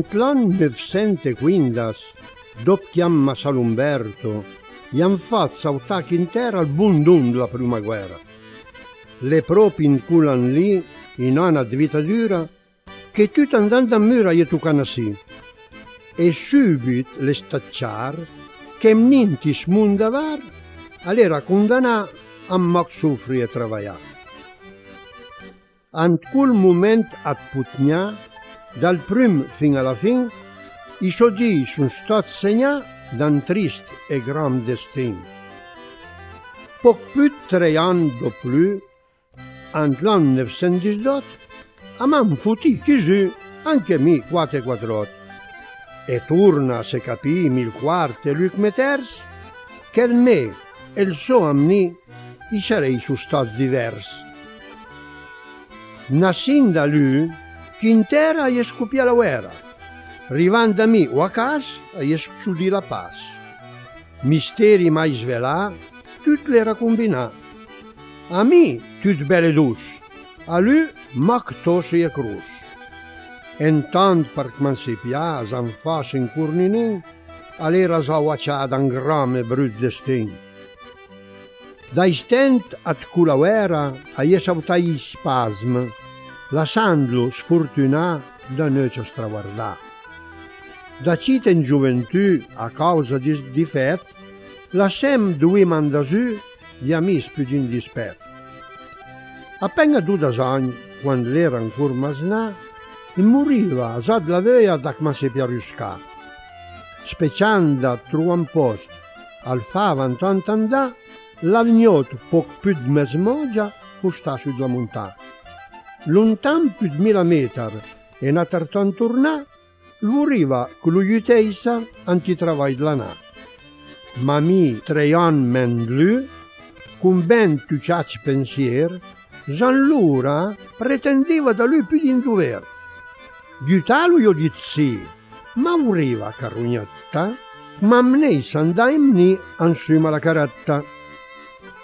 L'anno 915, dopo a Salumberto, gli hanno fatto saltare intera il bundun della prima guerra. Le proprie inculano lì, in una di vita dura, che tutto andando a mura gli toccano sì. E subito le stacciar, che niente smundavar, all'era condannato a moc soffrire e travagliare. In quel momento a Putnia, dal primo fino alla fine, i suoi giorni sono stati segnati da un triste e grande destino. Poco più di 3 anni dopo, nell'anno 1918, abbiamo fatto così anche me 448. E torna, se capì, il quarto e l'ultimo terzo, che il me e il suo amni i sarei su stati diversi. Nascendo da lui, che intera gli scoppia la guerra, arrivando a me o a casa gli schiudì la pace. Misteri mai svelati, tutto era combinato. A me tutto belle dus, a lui mac tosse e cruz. E intanto per man si piace, in faccia in corninin, all'era zawacciata un grande brutto destino. Da istante a quella guerra gli saltai gli spasmi, lasciandolo sfortunato da noi straguardato. Da cita in gioventù, a causa di difetti, lasciam due mandasù gli amici più in dispetto. Appena 2 anni, quando era ancora masnà, moriva già la veglia da come si piarusca. Speciando a trovare un posto, al fava intanto andà, l'agnoto poco più di mesmogia, sta sulla montagna. Lontano più di 1000 metri e una tartan tornà, l'uriva con l'uiteissa antitravaglio della nave. Ma mi 3 anni men lui, con ben tucciacci pensieri, Gianlura pretendeva da lui più di un dovere. Giutalo io di sì, ma uriva carognotta, ma me se andaimni insomma la caretta.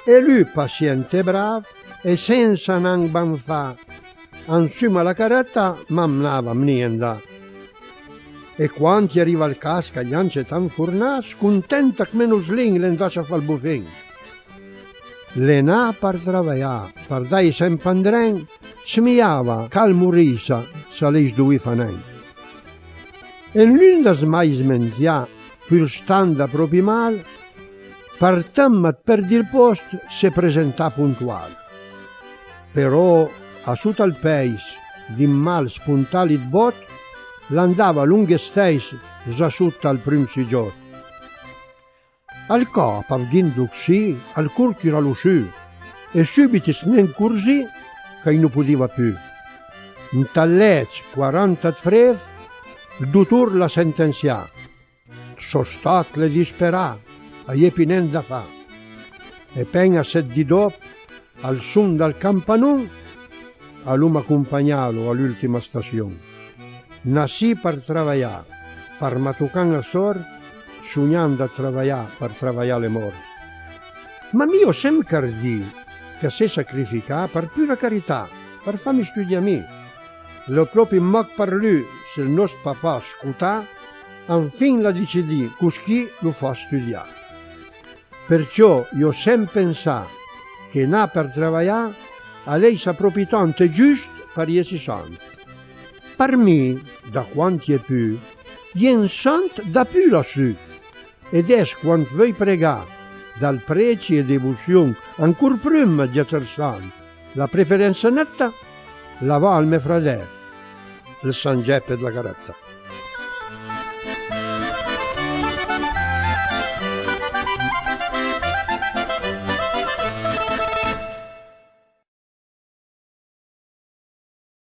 E lui paziente e bravo, e senza nan banfa, insomma la caretta mamnava niente. E quando arriva al casca gli ance tan furnas, contenta che meno sling l'andasse a fare il buffin. Le na per travagliare, per dare sempre andren, smiava calmo risa, se lei sdui fanen. E l'unda mai smentia, pur stando proprio mal, per temmet perdi il posto, si presenta puntuale. Però, a sotto al paese, di mal spuntali di bot, l'andava lunghe stesse, già sotto al primo giorno. Al capo, avendo sì, al curti era lo su, e subito se ne incursi che non poteva più. In tallezzo 40 frev, il dottore la sentenzia. So stato le disperà, a niente da fa. E penga 7 di dopo, al son del campanone, all'uomo accompagnato all'ultima stazione. Nasì per travagliare, per matucare a sorte, sognando a travagliare le morti. Ma io sempre di che si sacrifica per pura carità, per farmi studiare me. Lo proprio moc per lui, se il nostro papà scuta, infine la decidi così lo fa studiare. Perciò io sempre pensato che na per travagliare, a lei sa proprio tanto giusto per essere santo. Per me, da quanti è più, ien santo da più lassù. Ed è quando vuoi pregare, dal preci e devozione, ancora prima di essere santo, la preferenza netta la va al mio fratello, il San Geppe della Caretta.